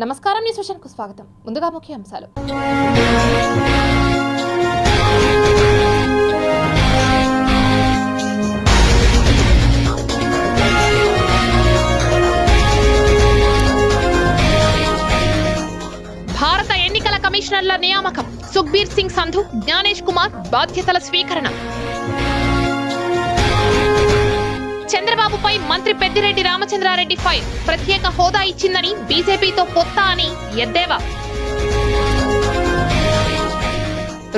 నమస్కారం, న్యూస్ విషన్కు స్వాగతం. ముందుగా ముఖ్య అంశాలు. భారత ఎన్నికల కమిషనర్ల నియామకం. సుఖ్బీర్ సింగ్ సంధు, జ్ఞానేష్ కుమార్ బాధ్యతల స్వీకరణ. చంద్రబాబుపై మంత్రి పెద్దిరెడ్డి రామచంద్రారెడ్డి ఫైర్. ప్రత్యేక హోదా ఇచ్చిందని బీజేపీతో పొత్త అని ఎద్దేవా.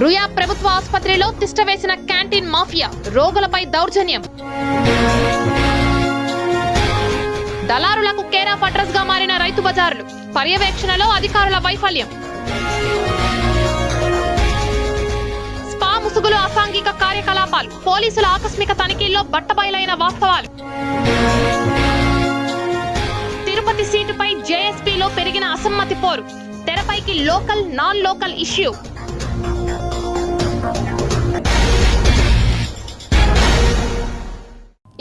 రుయా ప్రభుత్వ ఆసుపత్రిలో తిష్టవేసిన క్యాంటీన్ మాఫియా. రోగులపై దౌర్జన్యం. దళారులకు కేర్ ఆఫ్ అడ్రస్ గా మారిన రైతు బజార్లు. పర్యవేక్షణలో అధికారుల వైఫల్యం. ముసుగులో అసాంఘిక కార్యకలాపాలు. పోలీసుల ఆకస్మిక తనిఖీల్లో బట్టబయలైన వాస్తవాలు. తిరుపతి సీటుపై జేఎస్పీలో పెరిగిన అసమ్మతి పోరు. తెరపైకి లోకల్ నాన్ లోకల్ ఇష్యూ.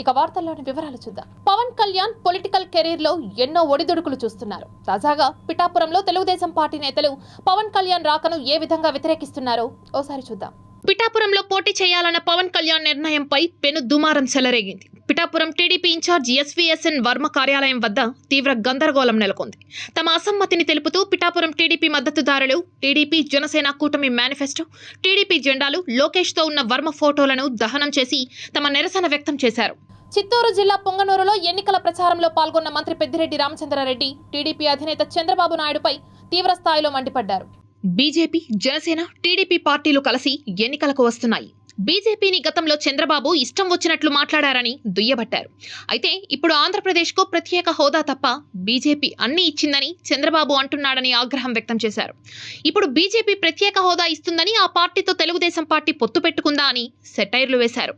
ఇక వార్తల్లోని వివరాలు చూద్దాం. పవన్ కళ్యాణ్ పొలిటికల్ కెరీర్ లో ఎన్నో ఒడిదుడుకులు చూస్తున్నారు. తాజాగా పిఠాపురంలో తెలుగుదేశం పార్టీ నేతలు పవన్ కళ్యాణ్ రాకను ఏ విధంగా వ్యతిరేకిస్తున్నారో ఓసారి చూద్దాం. పిఠాపురంలో పోటీ చేయాలన్న పవన్ కళ్యాణ్ నిర్ణయంపై పెను దుమారం చెలరేగింది. Pithapuram TDP incharge SVSN Varma కార్యాలయం వద్ద తీవ్ర గందరగోళం నెలకొంది. తమ అసమ్మతిని తెలుపుతూ పిఠాపురం టీడీపీ మద్దతుదారులు టీడీపీ జనసేన కూటమి మేనిఫెస్టో, టీడీపీ జెండాలు, లోకేష్ తో ఉన్న వర్మ ఫోటోలను దహనం చేసి తమ నిరసన వ్యక్తం చేశారు. చిత్తూరు జిల్లా పొంగనూరులో ఎన్నికల ప్రచారంలో పాల్గొన్న మంత్రి పెద్దిరెడ్డి రామచంద్రారెడ్డి టీడీపీ అధినేత చంద్రబాబు నాయుడుపై తీవ్ర స్థాయిలో మండిపడ్డారు. బీజేపీ, జనసేన, టీడీపీ పార్టీలు కలిసి ఎన్నికలకు వస్తున్నాయి. బీజేపీని గతంలో చంద్రబాబు ఇష్టం వచ్చినట్లు మాట్లాడారని దుయ్యబట్టారు. అయితే ఇప్పుడు ఆంధ్రప్రదేశ్కు ప్రత్యేక హోదా తప్ప బీజేపీ అన్ని ఇచ్చిందని చంద్రబాబు అంటున్నాడని ఆగ్రహం వ్యక్తం చేశారు. ఇప్పుడు బీజేపీ ప్రత్యేక హోదా ఇస్తుందని ఆ పార్టీతో తెలుగుదేశం పార్టీ పొత్తు పెట్టుకుందా అని సెటైర్లు వేశారు.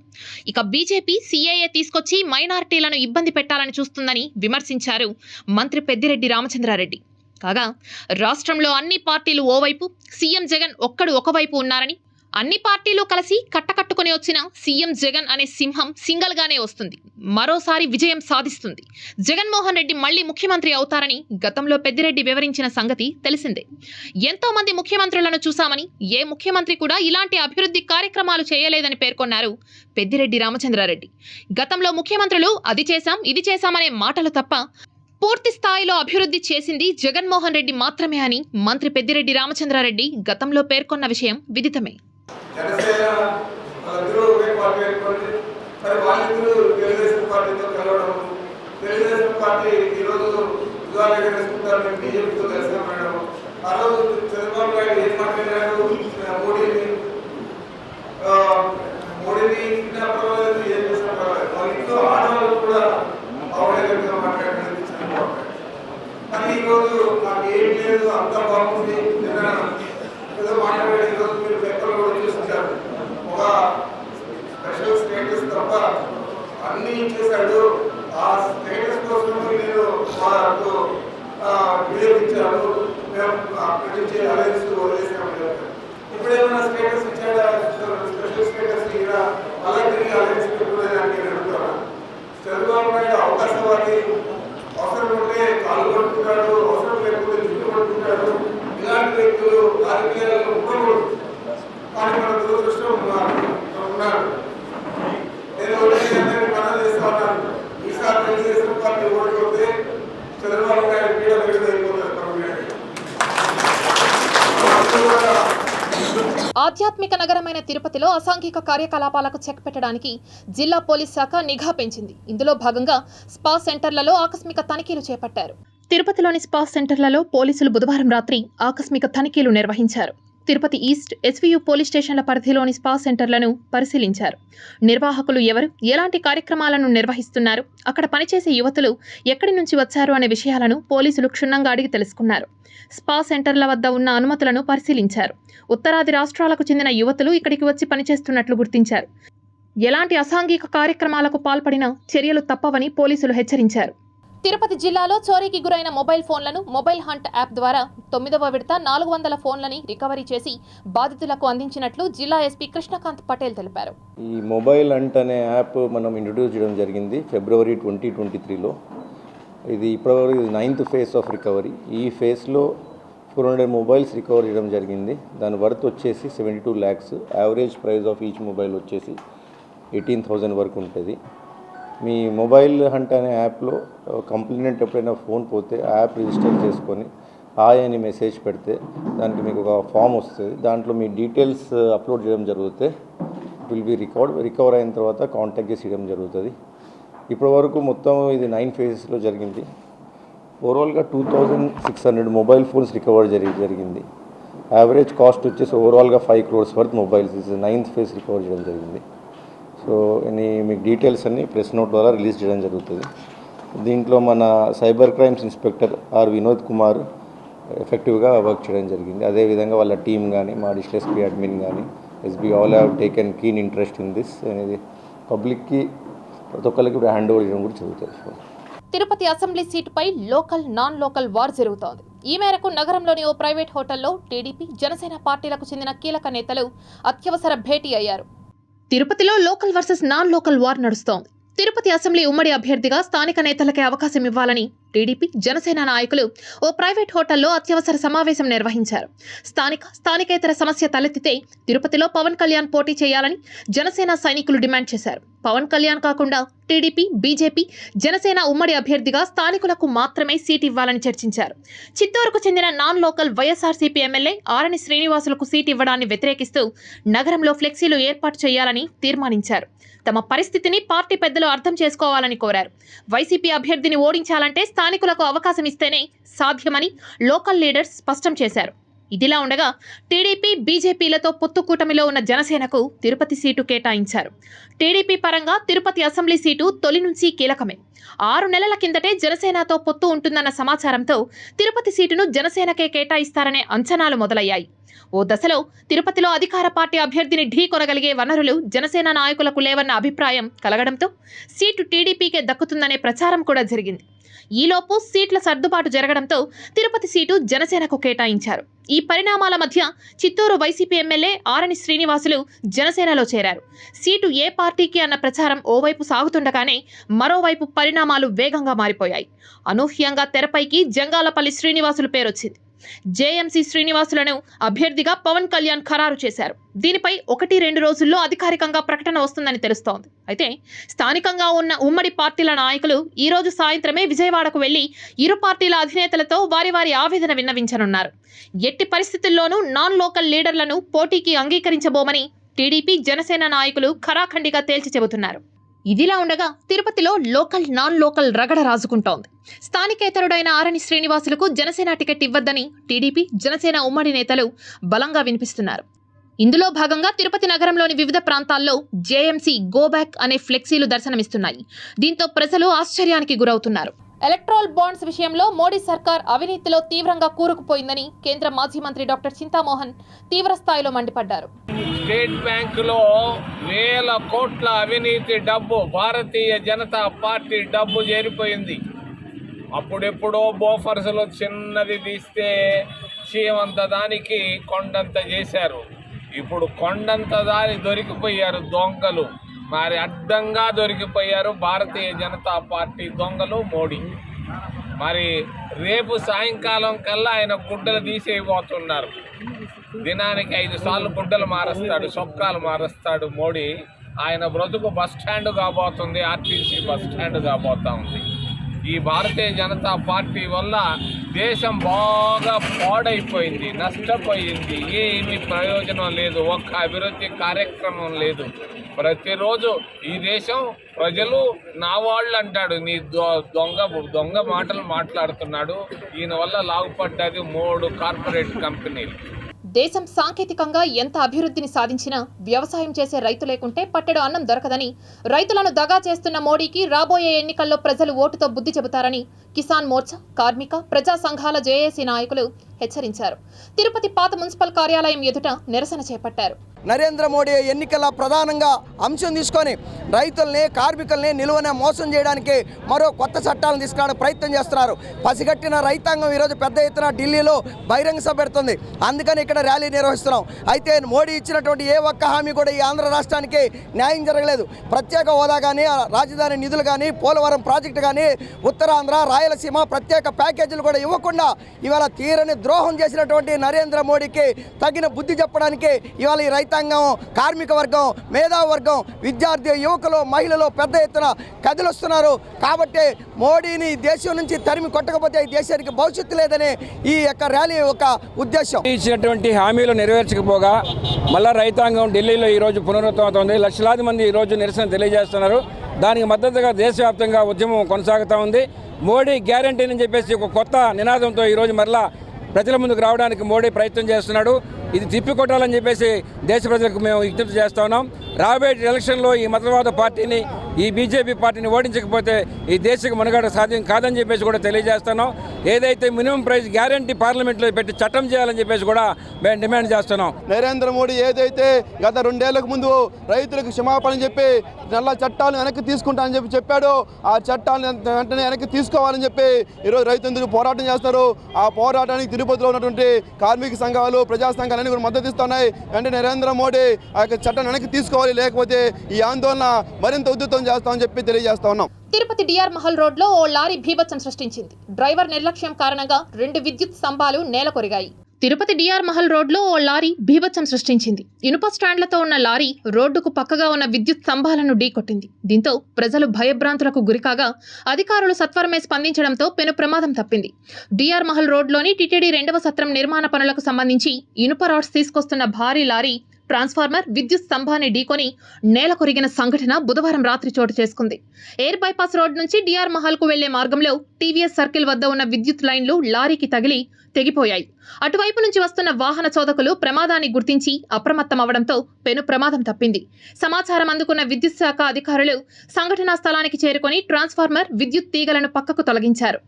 ఇక బీజేపీ సీఏఏ తీసుకొచ్చి మైనారిటీలను ఇబ్బంది పెట్టాలని చూస్తుందని విమర్శించారు మంత్రి పెద్దిరెడ్డి రామచంద్రారెడ్డి. కాగా రాష్ట్రంలో అన్ని పార్టీలు ఓవైపు, సీఎం జగన్ ఒక్కడు ఒకవైపు ఉన్నారని, అన్ని పార్టీలు కలిసి కట్టకట్టుకుని వచ్చిన సీఎం జగన్ అనే సింహం సింగల్ గానే వస్తుంది, మరోసారి విజయం సాధిస్తుంది, జగన్మోహన్ రెడ్డి మళ్లీ ముఖ్యమంత్రి అవుతారని గతంలో పెద్దిరెడ్డి వివరించిన సంగతి తెలిసిందే. ఎంతో మంది ముఖ్యమంత్రులను చూశామని, ఏ ముఖ్యమంత్రి కూడా ఇలాంటి అభివృద్ధి కార్యక్రమాలు చేయలేదని పేర్కొన్నారు పెద్దిరెడ్డి రామచంద్రారెడ్డి. గతంలో ముఖ్యమంత్రులు అది చేశాం, ఇది చేశామనే మాటలు తప్ప పూర్తి స్థాయిలో అభివృద్ధి చేసింది జగన్మోహన్ రెడ్డి మాత్రమే అని మంత్రి పెద్దిరెడ్డి రామచంద్రారెడ్డి గతంలో పేర్కొన్న విషయం విదితమే. ఈరోజు నాకు ఏం లేదు, అంత బాగుంది ఏదో మాట్లాడే ఈరోజు మీరు పేపర్లో కూడా చూసించారు. ఒక స్పెషల్ స్టేటస్ తప్ప అన్నీ ఇచ్చేశాడు. ఆ స్టేటస్ కోసం నేను మాకు వినియోగించాను, మేము అక్కడి నుంచి అలయన్స్ వదిలేసాము. ఇప్పుడేమైనా స్టేటస్ ఇచ్చాడా? స్పెషల్ స్టేటస్ ఇలా మళ్ళీ తిరిగి అలయన్స్ పెట్టుకునేదానికి నేను అడుగుతాను. చంద్రబాబు నాయుడు అవకాశవాది, అవసరం ఉంటే కాలు పట్టుకుంటాడు, అవసరం లేకపోతే జుట్టు పట్టుకుంటాడు. ఇలాంటి వ్యక్తులు రాజకీయాల్లో ఉండకూడదు. కానీ మన దురదృష్టం ఉన్నాడు. నేను అందరినీ మనం చేస్తా ఉన్నాను. ఈసారి తెలుగుదేశం పార్టీ ఓడిపోతే చంద్రబాబు నాయుడు పీడ విడుదలైపోతారు. ఆధ్యాత్మిక నగరమైన తిరుపతిలో అసాంఘిక కార్యకలాపాలకు చెక్ పెట్టడానికి జిల్లా పోలీస్ శాఖ నిఘా పెంచింది. ఇందులో భాగంగా స్పా సెంటర్లలో ఆకస్మిక తనిఖీలు చేపట్టారు. తిరుపతిలోని స్పా సెంటర్లలో పోలీసులు బుధవారం రాత్రి ఆకస్మిక తనిఖీలు నిర్వహించారు. తిరుపతి ఈస్ట్, ఎస్వీయు పోలీస్ స్టేషన్ల పరిధిలోని స్పా సెంటర్లను పరిశీలించారు. నిర్వాహకులు ఎవరు, ఎలాంటి కార్యక్రమాలను నిర్వహిస్తున్నారు, అక్కడ పనిచేసే యువతులు ఎక్కడి నుంచి వచ్చారు అనే విషయాలను పోలీసులు క్షుణ్ణంగా అడిగి తెలుసుకున్నారు. స్పా సెంటర్ల వద్ద ఉన్న అనుమతులను పరిశీలించారు. ఉత్తరాది రాష్ట్రాలకు చెందిన యువతులు ఇక్కడికి వచ్చి పనిచేస్తున్నట్లు గుర్తించారు. ఎలాంటి అసాంఘిక కార్యక్రమాలకు పాల్పడినా చర్యలు తప్పవని పోలీసులు హెచ్చరించారు. తిరుపతి జిల్లాలో చోరీకి గురైన మొబైల్ ఫోన్లను మొబైల్ హంట్ యాప్ ద్వారా 9వ విడత 400 ఫోన్లని రికవరీ చేసి బాధితులకు అందించినట్లు జిల్లా ఎస్పీ కృష్ణకాంత్ పటేల్ తెలిపారు. ఈ మొబైల్ హంట్ అనే యాప్ మనం ఇంట్రొడ్యూస్ చేయడం జరిగింది ఫిబ్రవరి 2023లో. ఇది ఇప్పటివరకు ఇది 9th ఫేజ్ ఆఫ్ రికవరీ. ఈ ఫేజ్లో 400 మొబైల్స్ రికవర్ చేయడం జరిగింది. దాని వర్త్ వచ్చేసి 72 lakhs. Average price of each mobile వచ్చేసి 18,000 వరకు ఉంటుంది. మీ మొబైల్ హంట్ అనే యాప్లో కంప్లైంట్ ఎప్పుడైనా ఫోన్ పోతే ఆ యాప్ రిజిస్టర్ చేసుకొని హాయ్ అని మెసేజ్ పెడితే దానికి మీకు ఒక ఫామ్ వస్తుంది. దాంట్లో మీ డీటెయిల్స్ అప్లోడ్ చేయడం జరుగుతుంది. విల్ బి రికవర్ అయిన తర్వాత కాంటాక్ట్ చేసి ఇవ్వడం జరుగుతుంది. ఇప్పటి వరకు మొత్తం ఇది 9 phases జరిగింది. ఓవరాల్గా 2600 మొబైల్ ఫోన్స్ రికవర్ జరిగింది. యావరేజ్ కాస్ట్ వచ్చేసి ఓవరాల్గా 5 crores వర్త్ మొబైల్స్. ఇది 9th phase రికవర్ చేయడం జరిగింది. సో మీకు డీటెయిల్స్ అన్ని ప్రెస్ నోట్ ద్వారా రిలీజ్ చేయడం జరుగుతుంది. దీంట్లో మన cyber crimes inspector R Vinod Kumar ఎఫెక్టివ్గా వర్క్ చేయడం జరిగింది. అదేవిధంగా వాళ్ళ టీం కానీ మా డిస్ట్రిక్ట్ ఎస్పీ అడ్మిన్ కానీ SB all have taken keen interest in this అనేది పబ్లిక్కి ప్రతి ఒక్కరికి హ్యాండ్ ఓవర్ చేయడం కూడా జరుగుతుంది. తిరుపతి అసెంబ్లీ సీటుపై లోకల్ నాన్ లోకల్ వార్ జరుగుతోంది. ఈ మేరకు నగరంలోని ఓ ప్రైవేట్ హోటల్లో టీడీపీ జనసేన పార్టీలకు చెందిన కీలక నేతలు అత్యవసర భేటీ అయ్యారు. తిరుపతిలో local versus non local war నడుస్తోంది. తిరుపతి అసెంబ్లీ ఉమ్మడి అభ్యర్థిగా స్థానిక నేతలకే అవకాశం ఇవ్వాలని టీడీపీ జనసేన నాయకులు ఓ ప్రైవేట్ హోటల్లో అత్యవసర సమావేశం నిర్వహించారు. స్థానికేతర సమస్య తలెత్తితే తిరుపతిలో పవన్ కళ్యాణ్ పోటీ చేయాలని జనసేన సైనికులు డిమాండ్ చేశారు. పవన్ కళ్యాణ్ కాకుండా టీడీపీ, బీజేపీ, జనసేన ఉమ్మడి అభ్యర్థిగా స్థానికులకు మాత్రమే సీటు ఇవ్వాలని చర్చించారు. చిత్తూరుకు చెందిన నాన్ లోకల్ వైఎస్ఆర్సీపీ ఎమ్మెల్యే ఆరణి శ్రీనివాసులకు సీటు ఇవ్వడాన్ని వ్యతిరేకిస్తూ నగరంలో ఫ్లెక్సీలు ఏర్పాటు చేయాలని తీర్మానించారు. తమ పరిస్థితిని పార్టీ పెద్దలు అర్థం చేసుకోవాలని కోరారు. వైసీపీ అభ్యర్థిని ఓడించాలంటే స్థానికులకు అవకాశం ఇస్తేనే సాధ్యమని లోకల్ లీడర్స్ స్పష్టం చేశారు. ఇదిలా ఉండగా టీడీపీ, బీజేపీలతో పొత్తు కూటమిలో ఉన్న జనసేనకు తిరుపతి సీటు కేటాయించారు. టీడీపీ పరంగా తిరుపతి అసెంబ్లీ సీటు తొలి నుంచి కీలకమే. 6 నెలల కిందటే జనసేనతో పొత్తు ఉంటుందన్న సమాచారంతో తిరుపతి సీటును జనసేనకే కేటాయిస్తారనే అంచనాలు మొదలయ్యాయి. ఓ దశలో తిరుపతిలో అధికార పార్టీ అభ్యర్థిని ఢీ కొనగలిగే వనరులు జనసేన నాయకులకు లేవన్న అభిప్రాయం కలగడంతో సీటు టీడీపీకే దక్కుతుందనే ప్రచారం కూడా జరిగింది. ఈలోపు సీట్ల సర్దుబాటు జరగడంతో తిరుపతి సీటు జనసేనకు కేటాయించారు. ఈ పరిణామాల మధ్య చిత్తూరు వైసీపీ ఎమ్మెల్యే ఆరణి శ్రీనివాసులు జనసేనలో చేరారు. సీటు ఏ పార్టీకి అన్న ప్రచారం ఓవైపు సాగుతుండగానే మరోవైపు పరిణామాలు వేగంగా మారిపోయాయి. అనూహ్యంగా తెరపైకి జంగాలపల్లి శ్రీనివాసులు పేరొచ్చింది. జేఎంసీ శ్రీనివాసులను అభ్యర్థిగా పవన్ కళ్యాణ్ ఖరారు చేశారు. దీనిపై 1-2 రోజుల్లో అధికారికంగా ప్రకటన వస్తుందని తెలుస్తోంది. అయితే స్థానికంగా ఉన్న ఉమ్మడి పార్టీల నాయకులు ఈ రోజు సాయంత్రమే విజయవాడకు వెళ్లి ఇరు పార్టీల అధినేతలతో వారి ఆవేదన విన్నవించనున్నారు. ఎట్టి పరిస్థితుల్లోనూ నాన్ లోకల్ లీడర్లను పోటీకి అంగీకరించబోమని టీడీపీ, జనసేన నాయకులు ఖరాఖండిగా తేల్చి చెబుతున్నారు. ఇదిలా ఉండగా తిరుపతిలో లోకల్ నాన్ లోకల్ రగడ రాజుకుంటోంది. స్థానికేతరుడైన ఆరణి శ్రీనివాసులకు జనసేన టికెట్ ఇవ్వద్దని టీడీపీ, జనసేన ఉమ్మడి నేతలు బలంగా వినిపిస్తున్నారు. ఇందులో భాగంగా తిరుపతి నగరంలోని వివిధ ప్రాంతాల్లో జేఎంసీ గో బ్యాక్ అనే ఫ్లెక్సీలు దర్శనమిస్తున్నాయి. దీంతో ప్రజలు ఆశ్చర్యానికి గురవుతున్నారు. ఎలక్ట్రల్ బాండ్స్ విషయంలో మోడీ సర్కార్ అవినీతిలో తీవ్రంగా కూరుకుపోయిందని కేంద్ర మాజీ మంత్రి డాక్టర్ చింతామోహన్ తీవ్ర స్థాయిలో మండిపడ్డారు. స్టేట్ బ్యాంకులో వేల కోట్ల అవినీతి డబ్బు, భారతీయ జనతా పార్టీ డబ్బు చేరిపోయింది. అప్పుడెప్పుడో బోఫర్స్లో చిన్నది తీస్తే చీమంత దానికి కొండంత చేశారు. ఇప్పుడు కొండంత దాని దొరికిపోయారు దొంగలు. మరి అడ్డంగా దొరికిపోయారు భారతీయ జనతా పార్టీ దొంగలు మోడీ. మరి రేపు సాయంకాలం కల్లా ఆయన గుడ్డలు తీసేయబోతున్నారు. దినానికి 5 సార్లు గుడ్డలు మారుస్తాడు, చొక్కాలు మారుస్తాడు మోడీ. ఆయన బ్రతుకు బస్ స్టాండ్ కాబోతుంది, ఆర్టీసీ బస్ స్టాండ్ కాబోతా ఉంది. ఈ భారతీయ జనతా పార్టీ వల్ల దేశం బాగా పాడైపోయింది, నష్టపోయింది. ఏమీ ప్రయోజనం లేదు, ఒక్క అభివృద్ధి కార్యక్రమం లేదు. ప్రతిరోజు ఈ దేశం ప్రజలు నా వాళ్ళు అంటాడు, నీ దొంగ మాటలు మాట్లాడుతున్నాడు. ఈయన వల్ల లాభపడ్డది 3 కార్పొరేట్ కంపెనీలు. దేశం సాంకేతికంగా ఎంత అభివృద్ధిని సాధించినా వ్యవసాయం చేసే రైతు లేకుంటే పట్టెడు అన్నం దొరకదని, రైతులను దగా చేస్తున్న మోడీకి రాబోయే ఎన్నికల్లో ప్రజలు ఓటుతో బుద్ధి చెబుతారని కిసాన్ మోర్చా, కార్మిక, ప్రజా సంఘాల జేఏసీ నాయకులు హెచ్చరించారు. తిరుపతి పాత మున్సిపల్ కార్యాలయం ఎదుట నిరసన చేపట్టారు. నరేంద్ర మోడీ ఎన్నికల ప్రధానంగా అంశం తీసుకొని రైతుల్ని, కార్మికుల్ని నిలువన మోసం చేయడానికి మరో కొత్త చట్టాలను తీసుకురావడానికి ప్రయత్నం చేస్తున్నారు. పసిగట్టిన రైతాంగం ఈరోజు పెద్ద ఎత్తున ఢిల్లీలో బహిరంగ సభ పెడుతుంది. అందుకని ఇక్కడ ఇక్కడ ర్యాలీ నిర్వహిస్తున్నాం. అయితే మోడీ ఇచ్చినటువంటి ఏ ఒక్క హామీ కూడా ఈ ఆంధ్ర రాష్ట్రానికి న్యాయం జరగలేదు. ప్రత్యేక హోదా కానీ, రాజధాని నిధులు కానీ, పోలవరం ప్రాజెక్టు కానీ, ఉత్తరాంధ్ర, రాయలసీమ ప్రత్యేక ప్యాకేజీలు కూడా ఇవ్వకుండా ఇవాళ తీరని ద్రోహం చేసినటువంటి నరేంద్ర మోడీకి తగిన బుద్ధి చెప్పడానికి ఇవాళ ఈ రైతాంగం, కార్మిక వర్గం, మేధావి వర్గం, విద్యార్థి యువకులు, మహిళలు పెద్ద ఎత్తున కదిలొస్తున్నారు. కాబట్టి మోడీని దేశం నుంచి తరిమి కొట్టకపోతే ఈ దేశానికి భవిష్యత్తు లేదని ఈ యొక్క ర్యాలీ ఒక ఉద్దేశం. ఇచ్చినటువంటి హామీలు నెరవేర్చకపోగా మళ్ళా రైతాంగం ఢిల్లీలో ఈరోజు పునరుద్ధమవుతోంది. లక్షలాది మంది ఈరోజు నిరసన తెలియజేస్తున్నారు. దానికి మద్దతుగా దేశవ్యాప్తంగా ఉద్యమం కొనసాగుతూ ఉంది. మోడీ గ్యారంటీ అని చెప్పేసి ఒక కొత్త నినాదంతో ఈరోజు మరలా ప్రజల ముందుకు రావడానికి మోడీ ప్రయత్నం చేస్తున్నాడు. ఇది తిప్పికొట్టాలని చెప్పేసి దేశ ప్రజలకు మేము విజ్ఞప్తి చేస్తా ఉన్నాం. రాబోయే ఎలక్షన్లో ఈ మతవాద పార్టీని, ఈ బీజేపీ పార్టీని ఓడించకపోతే ఈ దేశకు మనుగడ సాధ్యం కాదని చెప్పేసి కూడా తెలియజేస్తున్నాం. ఏదైతే మినిమం ప్రైస్ గ్యారంటీ పార్లమెంట్లో పెట్టి చట్టం చేయాలని చెప్పేసి కూడా మేము డిమాండ్ చేస్తున్నాం. నరేంద్ర మోడీ ఏదైతే గత 2 ఏళ్లకు ముందు రైతులకు క్షమాపణ చెప్పి నల్ల చట్టాలను వెనక్కి తీసుకుంటానని చెప్పాడో ఆ చట్టాలను వెంటనే వెనక్కి తీసుకోవాలని చెప్పి ఈరోజు రైతులందరూ పోరాటం చేస్తారు. ఆ పోరాటానికి తిరుపతిలో ఉన్నటువంటి కార్మిక సంఘాలు, ప్రజా సంఘాలన్నీ కూడా మద్దతు ఇస్తున్నాయి. అంటే నరేంద్ర మోడీ ఆ యొక్క చట్టాన్ని వెనక్కి తీసుకోవాలి, లేకపోతే ఈ ఆందోళన మరింత ఉధృతం చేస్తామని చెప్పి తెలియజేస్తా ఉన్నాం. తిరుపతి డిఆర్ మహల్ రోడ్లో ఓ లారీ భీభత్సం సృష్టించింది. డ్రైవర్ నిర్లక్ష్యం కారణంగా 2 విద్యుత్ స్తంభాలు నేలకొరిగాయి. తిరుపతి డిఆర్ మహల్ రోడ్లో ఓ లారీ భీభత్సం సృష్టించింది. ఇనుప స్టాండ్లతో ఉన్న లారీ రోడ్డుకు పక్కగా ఉన్న విద్యుత్ స్తంభాలను ఢీకొట్టింది. దీంతో ప్రజలు భయభ్రాంతులకు గురికాగా అధికారులు సత్వరమే స్పందించడంతో పెను ప్రమాదం తప్పింది. డిఆర్ మహల్ రోడ్లోని టీటీడీ 2వ సత్రం నిర్మాణ పనులకు సంబంధించి ఇనుప రాడ్స్ తీసుకొస్తున్న భారీ లారీ ట్రాన్స్ఫార్మర్ విద్యుత్ స్తంభాన్ని ఢీకొని నేల కొరిగిన సంఘటన బుధవారం రాత్రి చోటు చేసుకుంది. ఎయిర్ బైపాస్ రోడ్ నుంచి డిఆర్ మహల్ కు వెళ్లే మార్గంలో టీవీఎస్ సర్కిల్ వద్ద ఉన్న విద్యుత్ లైన్లు లారీకి తగిలి తెగిపోయాయి. అటువైపు నుంచి వస్తున్న వాహన చోదకులు ప్రమాదాన్ని గుర్తించి అప్రమత్తం అవడంతో పెను ప్రమాదం తప్పింది. సమాచారం అందుకున్న విద్యుత్ శాఖ అధికారులు సంఘటనా స్థలానికి చేరుకొని ట్రాన్స్ఫార్మర్ విద్యుత్ తీగలను పక్కకు తొలగించారు.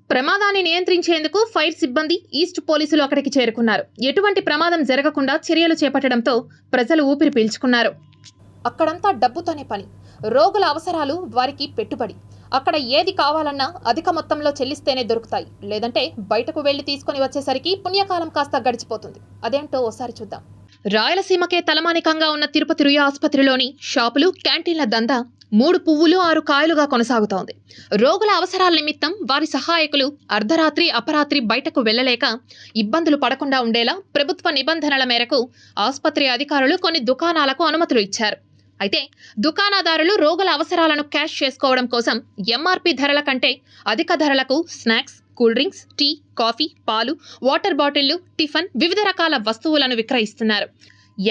ప్రమాదాన్ని నియంత్రించేందుకు ఫైర్ సిబ్బంది, ఈస్ట్ పోలీసులు అక్కడికి చేరుకున్నారు. ఎటువంటి ప్రమాదం జరగకుండా చర్యలు చేపట్టడంతో ప్రజలు ఊపిరి పీల్చుకున్నారు. అక్కడంతా డబ్బుతోనే పని, రోగుల అవసరాలు వారికి పెట్టుబడి. అక్కడ ఏది కావాలన్నా అధిక మొత్తంలో చెల్లిస్తేనే దొరుకుతాయి, లేదంటే బయటకు వెళ్లి తీసుకుని వచ్చేసరికి పుణ్యకాలం కాస్త గడిచిపోతుంది. అదేంటో ఓసారి చూద్దాం. రాయలసీమకే తలమానికంగా ఉన్న తిరుపతి రుయా ఆసుపత్రిలోని షాపులు, క్యాంటీన్ల దందా 3 పువ్వులు 6 కాయలుగా కొనసాగుతోంది. రోగుల అవసరాల నిమిత్తం వారి సహాయకులు అర్ధరాత్రి, అపరాత్రి బయటకు వెళ్లలేక ఇబ్బందులు పడకుండా ఉండేలా ప్రభుత్వ నిబంధనల మేరకు ఆసుపత్రి అధికారులు కొన్ని దుకాణాలకు అనుమతులు ఇచ్చారు. అయితే దుకాణదారులు రోగుల అవసరాలను క్యాష్ చేసుకోవడం కోసం ఎంఆర్పీ ధరల కంటే అధిక ధరలకు snacks, cool drinks, tea, coffee, పాలు, వాటర్ బాటిళ్లు, టిఫిన్, వివిధ రకాల వస్తువులను విక్రయిస్తున్నారు.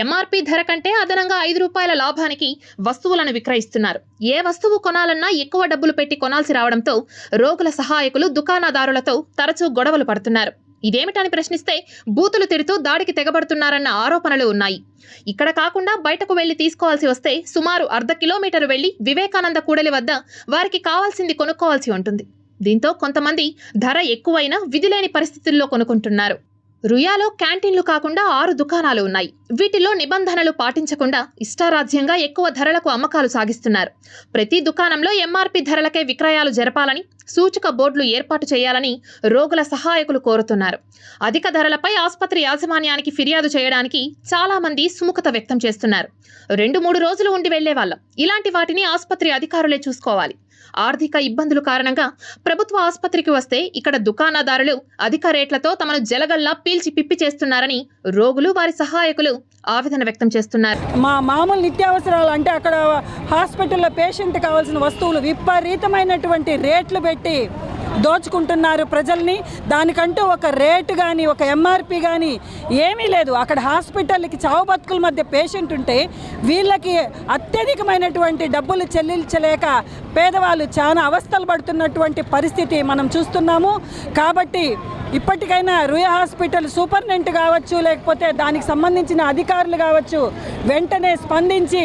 ఎంఆర్పీ ధర కంటే అదనంగా 5 రూపాయల లాభానికి వస్తువులను విక్రయిస్తున్నారు. ఏ వస్తువు కొనాలన్నా ఎక్కువ డబ్బులు పెట్టి కొనాల్సి రావడంతో రోగుల సహాయకులు దుకాణదారులతో తరచూ గొడవలు పడుతున్నారు. ఇదేమిటని ప్రశ్నిస్తే బూతులు తిడుతూ దాడికి తెగబడుతున్నారన్న ఆరోపణలు ఉన్నాయి. ఇక్కడ కాకుండా బయటకు వెళ్లి తీసుకోవాల్సి వస్తే సుమారు 1/2 కిలోమీటరు వెళ్లి వివేకానంద కూడలి వద్ద వారికి కావాల్సింది కొనుక్కోవాల్సి ఉంటుంది. దీంతో కొంతమంది ధర ఎక్కువైనా విధిలేని పరిస్థితుల్లో కొనుక్కుంటున్నారు. రుయాలో క్యాంటీన్లు కాకుండా 6 దుకాణాలు ఉన్నాయి. వీటిలో నిబంధనలు పాటించకుండా ఇష్టారాజ్యంగా ఎక్కువ ధరలకు అమ్మకాలు సాగిస్తున్నారు. ప్రతి దుకాణంలో ఎంఆర్పీ ధరలకే విక్రయాలు జరపాలని, సూచక బోర్డులు ఏర్పాటు చేయాలని రోగుల సహాయకులు కోరుతున్నారు. అధిక ధరలపై ఆసుపత్రి యాజమాన్యానికి ఫిర్యాదు చేయడానికి చాలా మంది సుముఖత వ్యక్తం చేస్తున్నారు. 2-3 రోజులు ఉండి వెళ్లే వాళ్ళం. ఇలాంటి వాటిని ఆసుపత్రి అధికారులే చూసుకోవాలి. ఆర్థిక ఇబ్బందుల కారణంగా ప్రభుత్వ ఆసుపత్రికి వస్తే ఇక్కడ దుకాణదారులు అధిక రేట్లతో తమను జలగల్లా పీల్చి పిప్పి చేస్తున్నారని రోగులు, వారి సహాయకులు ఆవేదన వ్యక్తం చేస్తున్నారు. మా మామూలు నిత్యావసరాలు అంటే అక్కడ హాస్పిటల్లో పేషెంట్ కావాల్సిన వస్తువులు విపరీతమైనటువంటి రేట్లు పెట్టి దోచుకుంటున్నారు ప్రజల్ని. దానికంటూ ఒక రేటు కానీ, ఒక ఎంఆర్పి కానీ ఏమీ లేదు. అక్కడ హాస్పిటల్కి చావు బతుకుల మధ్య పేషెంట్ ఉంటే వీళ్ళకి అత్యధికమైనటువంటి డబ్బులు చెల్లించలేక పేదవాళ్ళు చాలా అవస్థలు పడుతున్నటువంటి పరిస్థితి మనం చూస్తున్నాము. కాబట్టి ఇప్పటికైనా రుయా హాస్పిటల్ సూపరింటెండెంట్ కావచ్చు, లేకపోతే దానికి సంబంధించిన అధికారులు కావచ్చు, వెంటనే స్పందించి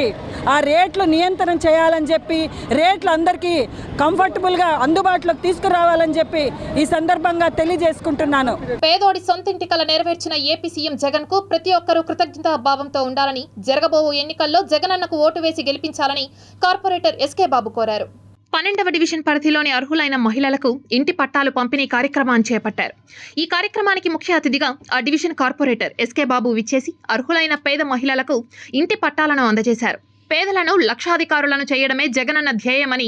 ఆ రేట్లు నియంత్రణ చేయాలని చెప్పి, రేట్లు అందరికీ కంఫర్టబుల్గా అందుబాటులోకి తీసుకురావాలని చెప్పి ఈ సందర్భంగా తెలియజేసుకుంటున్నాను. పేదోడి సొంతింటి కల నెరవేర్చిన ఏపీ సీఎం జగన్ కు ప్రతి ఒక్కరూ కృతజ్ఞతా భావంతో ఉండాలని, జరగబోవు ఎన్నికల్లో జగనన్నకు ఓటు వేసి గెలిపించాలని కార్పొరేటర్ ఎస్కే బాబు కోరారు. 12వ డివిజన్ పరిధిలోని అర్హులైన మహిళలకు ఇంటి పట్టాలు పంపిణీ కార్యక్రమాన్ని చేపట్టారు. ఈ కార్యక్రమానికి ముఖ్య అతిథిగా ఆ డివిజన్ కార్పొరేటర్ ఎస్కే బాబు విచ్చేసి అర్హులైన పేద మహిళలకు ఇంటి పట్టాలను అందజేశారు. పేదలను లక్షాధికారులను చేయడమే జగనన్న ధ్యేయమని,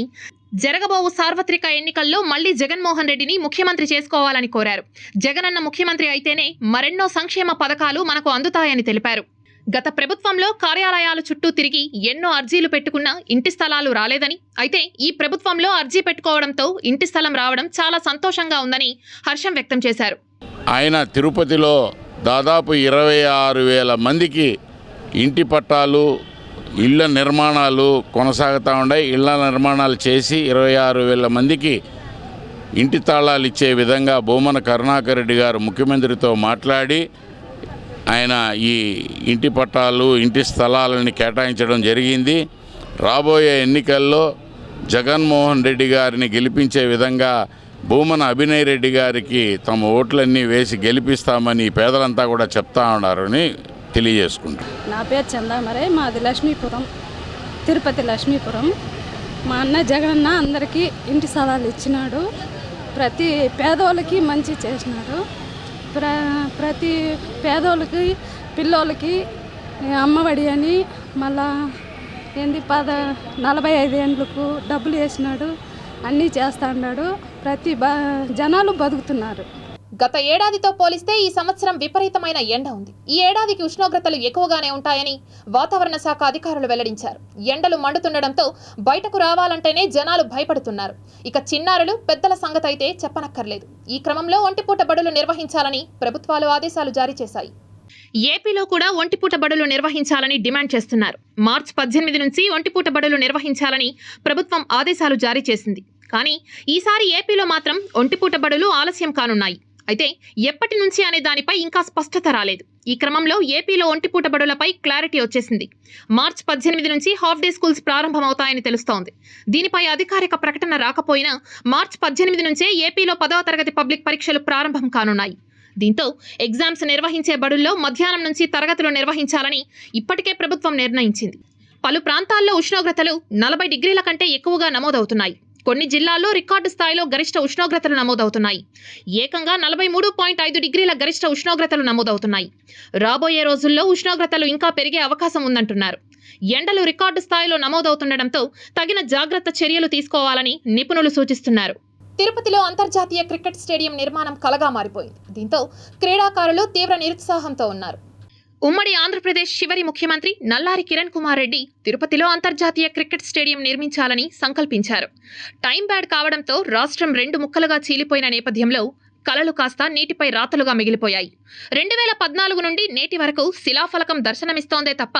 జరగబోవు సార్వత్రిక ఎన్నికల్లో మళ్లీ జగన్మోహన్ రెడ్డిని ముఖ్యమంత్రి చేసుకోవాలని కోరారు. జగనన్న ముఖ్యమంత్రి అయితేనే మరెన్నో సంక్షేమ పథకాలు మనకు అందుతాయని తెలిపారు. గత ప్రభుత్వంలో కార్యాలయాల చుట్టూ తిరిగి ఎన్నో అర్జీలు పెట్టుకున్నా ఇంటి స్థలాలు రాలేదని, అయితే ఈ ప్రభుత్వంలో అర్జీ పెట్టుకోవడంతో ఇంటి స్థలం రావడం చాలా సంతోషంగా ఉందని హర్షం వ్యక్తం చేశారు. ఆయన తిరుపతిలో దాదాపు 26,000 మందికి ఇంటి పట్టాలు, ఇళ్ల నిర్మాణాలు కొనసాగుతూ ఉన్నాయి. ఇళ్ల నిర్మాణాలు చేసి 26,000 మందికి ఇంటి తాళాలు ఇచ్చే విధంగా భూమన కరుణాకర్ రెడ్డి గారు ముఖ్యమంత్రితో మాట్లాడి ఆయన ఈ ఇంటి పట్టాలు, ఇంటి స్థలాలని కేటాయించడం జరిగింది. రాబోయే ఎన్నికల్లో జగన్మోహన్ రెడ్డి గారిని గెలిపించే విధంగా భూమన అభినయ్ రెడ్డి గారికి తమ ఓట్లన్నీ వేసి గెలిపిస్తామని పేదలంతా కూడా చెప్తా ఉన్నారని తెలియజేసుకుంటాం. నా పేరు చందామరే, మాది లక్ష్మీపురం, తిరుపతి లక్ష్మీపురం. మా అన్న జగనన్న అందరికీ ఇంటి స్థలాలు ఇచ్చినాడు. ప్రతి పేదోళ్ళకి మంచి చేసినాడు. ప్రతి పేదోళ్ళకి, పిల్లోళ్ళకి అమ్మఒడి అని, మళ్ళా 45 ఏండ్లకు డబ్బులు వేసినాడు. అన్నీ చేస్తా ఉన్నాడు. ప్రతి జనాలు బతుకుతున్నారు. గత ఏడాదితో పోలిస్తే ఈ సంవత్సరం విపరీతమైన ఎండ ఉంది. ఈ ఏడాదికి ఉష్ణోగ్రతలు ఎక్కువగానే ఉంటాయని వాతావరణ శాఖ అధికారులు వెల్లడించారు. ఎండలు మండుతుండడంతో బయటకు రావాలంటేనే జనాలు భయపడుతున్నారు. ఇక చిన్నారులు, పెద్దల సంగతి అయితే చెప్పనక్కర్లేదు. ఈ క్రమంలో ఒంటిపూట బడులు నిర్వహించాలని ప్రభుత్వాలు ఆదేశాలు జారీ చేశాయి. ఏపీలో కూడా ఒంటిపూట బడులు నిర్వహించాలని డిమాండ్ చేస్తున్నారు. మార్చి 18 నుంచి ఒంటిపూట బడులు నిర్వహించాలని ప్రభుత్వం ఆదేశాలు జారీ చేసింది. కానీ ఈసారి ఏపీలో మాత్రం ఒంటిపూట బడులు ఆలస్యం కానున్నాయి. అయితే ఎప్పటి నుంచి అనే దానిపై ఇంకా స్పష్టత రాలేదు. ఈ క్రమంలో ఏపీలో ఒంటిపూట బడులపై క్లారిటీ వచ్చేసింది. మార్చి 18 నుంచి హాఫ్ డే స్కూల్స్ ప్రారంభమవుతాయని తెలుస్తోంది. దీనిపై అధికారిక ప్రకటన రాకపోయినా మార్చి 18 నుంచే ఏపీలో 10వ తరగతి పబ్లిక్ పరీక్షలు ప్రారంభం కానున్నాయి. దీంతో ఎగ్జామ్స్ నిర్వహించే బడుల్లో మధ్యాహ్నం నుంచి తరగతులు నిర్వహించాలని ఇప్పటికే ప్రభుత్వం నిర్ణయించింది. పలు ప్రాంతాల్లో ఉష్ణోగ్రతలు 40 డిగ్రీల కంటే ఎక్కువగా నమోదవుతున్నాయి. కొన్ని జిల్లాల్లో రికార్డు స్థాయిలో గరిష్ట ఉష్ణోగ్రతలు నమోదవుతున్నాయి. ఏకంగా 43.5 డిగ్రీల గరిష్ట ఉష్ణోగ్రతలు నమోదవుతున్నాయి. రాబోయే రోజుల్లో ఉష్ణోగ్రతలు ఇంకా పెరిగే అవకాశం ఉందంటున్నారు. ఎండలు రికార్డు స్థాయిలో నమోదవుతుండటంతో తగిన జాగ్రత్త చర్యలు తీసుకోవాలని నిపుణులు సూచిస్తున్నారు. తిరుపతిలో అంతర్జాతీయ క్రికెట్ స్టేడియం నిర్మాణం కలగా మారిపోయింది. దీంతో క్రీడాకారులు తీవ్ర నిరుత్సాహంతో ఉన్నారు. ఉమ్మడి ఆంధ్రప్రదేశ్ చివరి ముఖ్యమంత్రి నల్లారి కిరణ్ కుమార్ రెడ్డి తిరుపతిలో అంతర్జాతీయ క్రికెట్ స్టేడియం నిర్మించాలని సంకల్పించారు. టైం బ్యాడ్ కావడంతో రాష్ట్రం 2 ముక్కలుగా చీలిపోయిన నేపథ్యంలో కలలు కాస్త నీటిపై రాతలుగా మిగిలిపోయాయి. 2014 నుండి నేటి వరకు శిలాఫలకం దర్శనమిస్తోందే తప్ప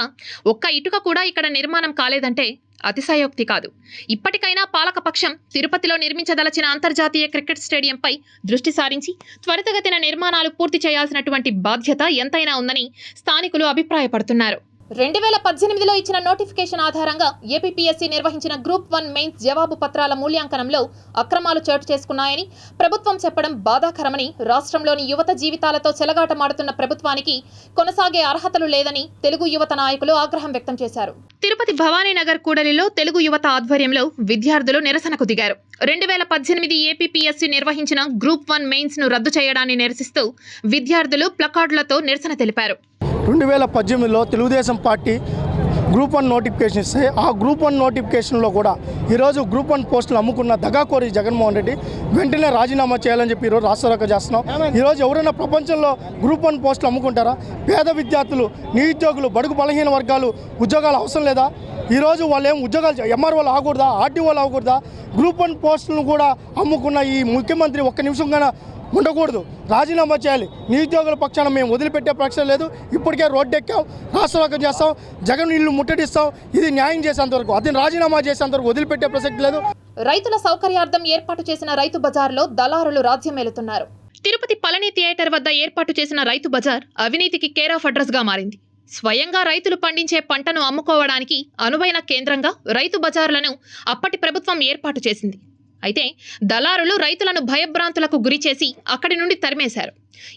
ఒక్క ఇటుక కూడా ఇక్కడ నిర్మాణం కాలేదంటే అతిశయోక్తి కాదు. ఇప్పటికైనా పాలకపక్షం తిరుపతిలో నిర్మించదలచిన అంతర్జాతీయ క్రికెట్ స్టేడియంపై దృష్టి సారించి త్వరితగతిన నిర్మాణాలు పూర్తి చేయాల్సినటువంటి బాధ్యత ఎంతైనా ఉందని స్థానికులు అభిప్రాయపడుతున్నారు. 2018లో ఇచ్చిన నోటిఫికేషన్ ఆధారంగా ఏపీపీఎస్సీ నిర్వహించిన గ్రూప్ 1 మెయిన్స్ జవాబు పత్రాల మూల్యాంకనంలో అక్రమాలు చోటు చేసుకున్నాయని ప్రభుత్వం చెప్పడం బాధాకరమని, రాష్ట్రంలోని యువత జీవితాలతో చెలగాటమాడుతున్న ప్రభుత్వానికి కొనసాగే అర్హతలు లేదని తెలుగు యువత నాయకులు ఆగ్రహం వ్యక్తం చేశారు. తిరుపతి భవానీనగర్ కూడలిలో తెలుగు యువత ఆధ్వర్యంలో విద్యార్థులు నిరసనకు దిగారు. 2018 ఏపీపీఎస్సీ నిర్వహించిన గ్రూప్ 1 మెయిన్స్ ను రద్దు చేయడాన్ని నిరసిస్తూ విద్యార్థులు ప్లకార్డులతో నిరసన తెలిపారు. 2018లో తెలుగుదేశం పార్టీ గ్రూప్ 1 నోటిఫికేషన్ ఇస్తే ఆ గ్రూప్ 1 నోటిఫికేషన్లో కూడా ఈరోజు గ్రూప్ 1 పోస్టులు అమ్ముకున్న దగాకోరి జగన్మోహన్ రెడ్డి వెంటనే రాజీనామా చేయాలని చెప్పి ఈరోజు రాష్ట్రవ్యాప్తంగా చేస్తున్నాం. ఈరోజు ఎవరైనా ప్రపంచంలో గ్రూప్ 1 పోస్టులు అమ్ముకుంటారా? పేద విద్యార్థులు, నిరుద్యోగులు, బడుగు బలహీన వర్గాలు ఉద్యోగాలు అవసరం లేదా? ఈరోజు వాళ్ళు ఏం ఉద్యోగాలు ఎంఆర్ఓలు ఆగకూడదా? ఆర్టీఓలు ఆగకూడదా? గ్రూప్ 1 పోస్టులను కూడా అమ్ముకున్న ఈ ముఖ్యమంత్రి ఒక్క నిమిషంగా ఉండకూడదు, రాజీనామా చేయాలి. నిరుద్యోగుల పక్షాన మేము వదిలిపెట్టే ప్రశ్న లేదు. ఇప్పటికే రోడ్డు ఎక్కాం, రాష్ట్రవ్యాప్తం చేస్తాం, జగన్ ఇల్లు ముట్టడిస్తాం. ఇది న్యాయం చేసేంతవరకు, అతను రాజీనామా చేసేంతవరకు వదిలిపెట్టే ప్రసక్తి లేదు. రైతుల సౌకర్యార్థం ఏర్పాటు చేసిన రైతు బజార్లో దళారులు రాజ్యమేలుతున్నారు. తిరుపతి పళని థియేటర్ వద్ద ఏర్పాటు చేసిన రైతు బజార్ అవినీతికి కేర్ ఆఫ్ అడ్రస్ గా మారింది. స్వయంగా రైతులు పండించే పంటను అమ్ముకోవడానికి అనువైన కేంద్రంగా రైతు బజార్లను అప్పటి ప్రభుత్వం ఏర్పాటు చేసింది. అయితే దళారులు రైతులను భయభ్రాంతులకు గురిచేసి అక్కడి నుండి తరిమేశారు.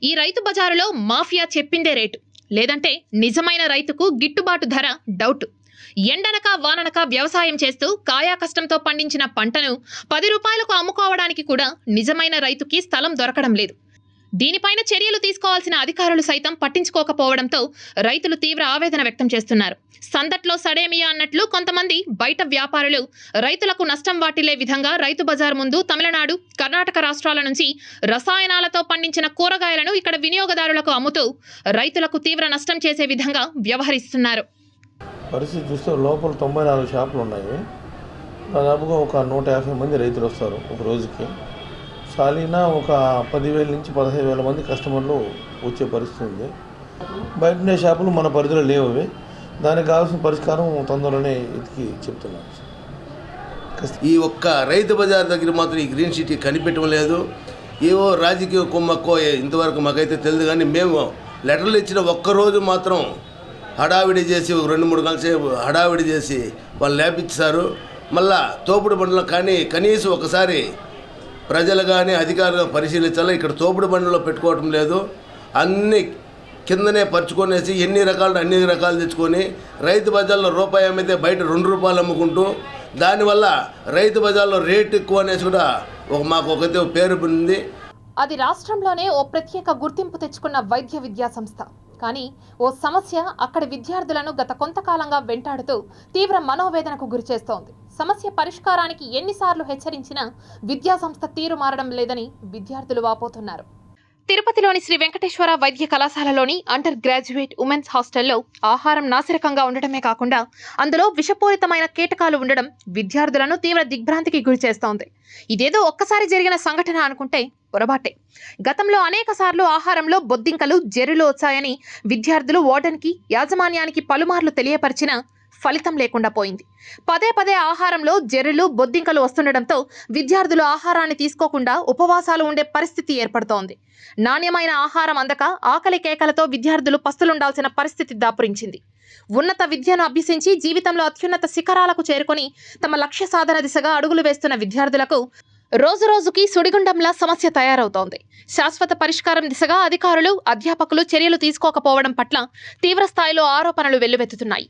ఈ రైతు బజారులో మాఫియా చెప్పిందే రేటు, లేదంటే నిజమైన రైతుకు గిట్టుబాటు ధర డౌట్. ఎండనక వాననక వ్యవసాయం చేస్తూ కాయా కష్టంతో పండించిన పంటను 10 రూపాయలకు అమ్ముకోవడానికి కూడా నిజమైన రైతుకి స్థలం దొరకడం లేదు. దీనిపైన చర్యలు తీసుకోవాల్సిన అధికారులు సైతం పట్టించుకోకపోవడంతో రైతులు తీవ్ర ఆవేదన వ్యక్తం చేస్తున్నారు. సందట్లో సడేమియా అన్నట్లు కొంతమంది బయట వ్యాపారులు రైతులకు నష్టం వాటిల్లే విధంగా రైతు బజార్ ముందు తమిళనాడు, కర్ణాటక రాష్ట్రాల నుంచి రసాయనాలతో పండించిన కూరగాయలను ఇక్కడ వినియోగదారులకు అమ్ముతూ రైతులకు తీవ్ర నష్టం చేసే విధంగా వ్యవహరిస్తున్నారు. పరిస్థితి చూస్తే లోపల 94 షాపులు ఉన్నాయి. దాదాపుగా ఒక 150 మంది రైతులు వస్తారు ఒక రోజుకి. సాలీనా ఒక 10,000 నుంచి 15,000 మంది కస్టమర్లు వచ్చే పరిస్థితి ఉంది. బయట ఉండే షాపులు మన పరిధిలో లేవు. అవి దానికి కావాల్సిన పరిష్కారం తొందరలోనే ఎతికి చెప్తున్నాను. ఈ ఒక్క రైతు బజార్ దగ్గర మాత్రం ఈ గ్రీన్ సిటీ కనిపెట్టడం లేదు. ఏవో రాజకీయ కుమ్మక్కో ఇంతవరకు మాకైతే తెలియదు. కానీ మేము లెటర్లు ఇచ్చిన ఒక్కరోజు మాత్రం హడావిడి చేసి 2-3 కలిసి హడావిడి చేసి వాళ్ళు లేపించారు. మళ్ళా తోపుడు బండ్లు కానీ కనీసం ఒకసారి ప్రజలు కానీ అధికారులు పరిశీలించాలి. ఇక్కడ తోపుడు బండ్లలో పెట్టుకోవటం లేదు. అన్నీ కిందనే పరుచుకొనేసి అన్ని రకాలు తెచ్చుకొని రైతు బజార్లో రూపాయి అమ్మితే బయట 2 రూపాయలు అమ్ముకుంటూ, దానివల్ల రైతు బజార్లో రేటు ఎక్కువ అనేసి కూడా మాకు ఒకతే పేరు ఉంది. అది రాష్ట్రంలోనే ఓ ప్రత్యేక గుర్తింపు తెచ్చుకున్న వైద్య విద్యా సంస్థ. కానీ ఓ సమస్య అక్కడి విద్యార్థులను గత కొంతకాలంగా వెంటాడుతూ తీవ్ర మనోవేదనకు గురిచేస్తోంది. సమస్య పరిష్కారానికి ఎన్నిసార్లు హెచ్చరించినా విద్యా సంస్థ తీరు మారడం లేదని విద్యార్థులు వాపోతున్నారు. తిరుపతిలోని శ్రీ వెంకటేశ్వర వైద్య కళాశాలలోని అండర్ గ్రాడ్యుయేట్ ఉమెన్స్ హాస్టల్లో ఆహారం నాసిరకంగా ఉండటమే కాకుండా అందులో విషపూరితమైన కీటకాలు ఉండడం విద్యార్థులను తీవ్ర దిగ్భ్రాంతికి గురిచేస్తోంది. ఇదేదో ఒక్కసారి జరిగిన సంఘటన అనుకుంటే పొరపాటే. గతంలో అనేక సార్లు ఆహారంలో బొద్దింకలు, జెర్రులు వచ్చాయని విద్యార్థులు వార్డెన్కి, యాజమాన్యానికి పలుమార్లు తెలియపరిచినా ఫలితం లేకుండా పోయింది. పదే ఆహారంలో జెర్రులు, బొద్దింకలు వస్తుండటంతో విద్యార్థులు ఆహారాన్ని తీసుకోకుండా ఉపవాసాలు ఉండే పరిస్థితి ఏర్పడుతోంది. నాణ్యమైన ఆహారం అందక ఆకలి కేకలతో విద్యార్థులు పస్తులుండాల్సిన పరిస్థితి దాపురించింది. ఉన్నత విద్యను అభ్యసించి జీవితంలో అత్యున్నత శిఖరాలకు చేరుకొని తమ లక్ష్య సాధన దిశగా అడుగులు వేస్తున్న విద్యార్థులకు రోజురోజుకి సుడిగుండంలా సమస్య తయారవుతోంది. శాశ్వత పరిష్కారం దిశగా అధికారులు, అధ్యాపకులు చర్యలు తీసుకోకపోవడం పట్ల తీవ్ర స్థాయిలో ఆరోపణలు వెల్లువెత్తుతున్నాయి.